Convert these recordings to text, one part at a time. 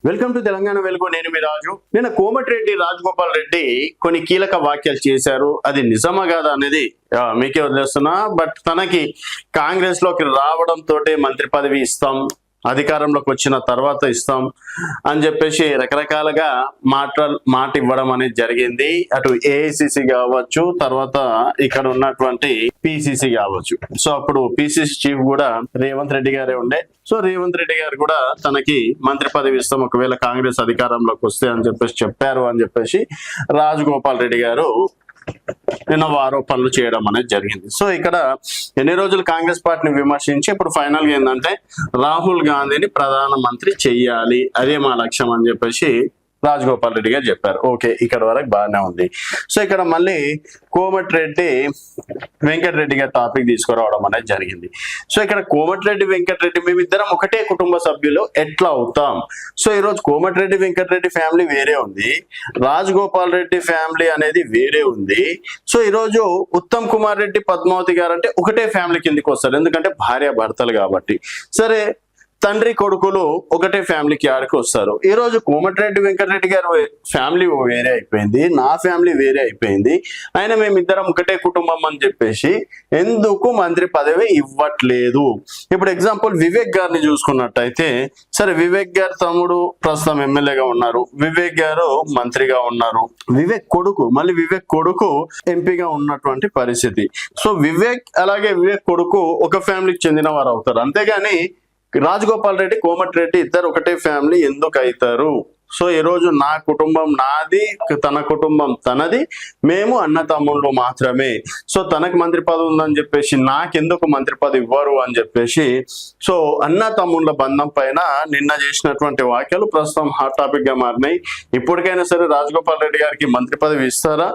Welcome to Telangana వెలుగు. నేను మీ రాజు. నిన్న కోమటిరెడ్డి రాజగోపాల్ రెడ్డి కొన్ని కీలక వ్యాఖ్యలు చేశారు. అది నిజమా కాదా అనేది మీకే వదిలేస్తున్నా. బట్ తనకి కాంగ్రెస్ లోకి రావడంతో మంత్రి పదవి ఇస్తాం, అధికారంలోకి వచ్చిన తర్వాత ఇస్తాం అని చెప్పేసి రకరకాలుగా మాట ఇవ్వడం అనేది జరిగింది. అటు ఏఐసిసి కావచ్చు, తర్వాత ఇక్కడ ఉన్నటువంటి పిసిసి కావచ్చు. సో అప్పుడు పిసిసి చీఫ్ కూడా రేవంత్ రెడ్డి గారే ఉండే. సో రేవంత్ రెడ్డి గారు కూడా తనకి మంత్రి పదవి ఇస్తాం ఒకవేళ కాంగ్రెస్ అధికారంలోకి వస్తే అని చెప్పేసి చెప్పారు అని చెప్పేసి రాజగోపాల్ రెడ్డి గారు నిన్న ఆరోపణలు చేయడం అనేది జరిగింది. సో ఇక్కడ ఎన్ని రోజులు కాంగ్రెస్ పార్టీని విమర్శించి ఇప్పుడు ఫైనల్ గా ఏంటంటే రాహుల్ గాంధీని ప్రధానమంత్రి చెయ్యాలి, అదే మా లక్ష్యం అని చెప్పేసి రాజగోపాల్ రెడ్డి గారు చెప్పారు. ఓకే, ఇక్కడ వరకు బాగానే ఉంది. సో ఇక్కడ మళ్ళీ కోమటిరెడ్డి వెంకటరెడ్డి గారి టాపిక్ తీసుకురావడం అనేది జరిగింది. సో ఇక్కడ కోమటిరెడ్డి వెంకటరెడ్డి మేమిద్దరం ఒకటే కుటుంబ సభ్యులు ఎట్లా అవుతాం? సో ఈరోజు కోమటిరెడ్డి వెంకటరెడ్డి ఫ్యామిలీ వేరే ఉంది, రాజగోపాల్ రెడ్డి ఫ్యామిలీ అనేది వేరే ఉంది. సో ఈరోజు ఉత్తమ్ కుమార్ రెడ్డి, పద్మావతి గారు అంటే ఒకటే ఫ్యామిలీ కిందకి వస్తారు, ఎందుకంటే భార్య భర్తలు కాబట్టి. సరే, తండ్రి కొడుకులు ఒకటే ఫ్యామిలీకి ఆడికి వస్తారు. ఈ రోజు కోమటిరెడ్డి వెంకటరెడ్డి గారు ఫ్యామిలీ వేరే అయిపోయింది, నా ఫ్యామిలీ వేరే అయిపోయింది, అయినా మేమిద్దరం ఒకటే కుటుంబం అని చెప్పేసి ఎందుకు మంత్రి పదవి ఇవ్వట్లేదు? ఇప్పుడు ఎగ్జాంపుల్ వివేక్ గారిని చూసుకున్నట్టయితే, సరే వివేక్ గారి తమ్ముడు ప్రస్తుతం ఎమ్మెల్యేగా ఉన్నారు, వివేక్ గారు మంత్రిగా ఉన్నారు, వివేక్ కొడుకు ఎంపీగా ఉన్నటువంటి పరిస్థితి. సో వివేక్ అలాగే వివేక్ కొడుకు ఒక ఫ్యామిలీకి చెందిన వారు అవుతారు. అంతేగాని రాజగోపాల్ రెడ్డి, కోమటిరెడ్డి ఇద్దరు ఒకటే ఫ్యామిలీ ఎందుకు అవుతారు? సో ఈ రోజు నా కుటుంబం నాది, తన కుటుంబం తనది, మేము అన్న తమ్ముళ్ళు మాత్రమే. సో తనకు మంత్రి పదవి ఉందని చెప్పేసి నాకెందుకు మంత్రి పదవి ఇవ్వరు అని చెప్పేసి సో అన్న తమ్ముళ్ళ బంధం పైన నిన్న చేసినటువంటి వ్యాఖ్యలు ప్రస్తుతం హాట్ టాపిక్ గా మారినాయి. ఇప్పటికైనా సరే రాజగోపాల్ రెడ్డి గారికి మంత్రి పదవి ఇస్తారా,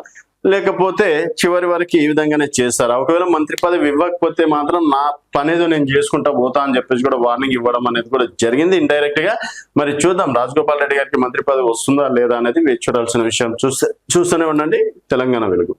లేకపోతే చివరి వరకు ఈ విధంగానే చేస్తారా? ఒకవేళ మంత్రి పదవి ఇవ్వకపోతే మాత్రం నా పనేదో నేను చేసుకుంటా పోతా అని చెప్పేసి కూడా వార్నింగ్ ఇవ్వడం అనేది కూడా జరిగింది ఇండైరెక్ట్ గా. మరి చూద్దాం రాజగోపాల్ రెడ్డి గారికి మంత్రి పదవి వస్తుందా లేదా అనేది వేచి చూడాల్సిన విషయం. చూస్తూనే ఉండండి తెలంగాణ వెలుగు.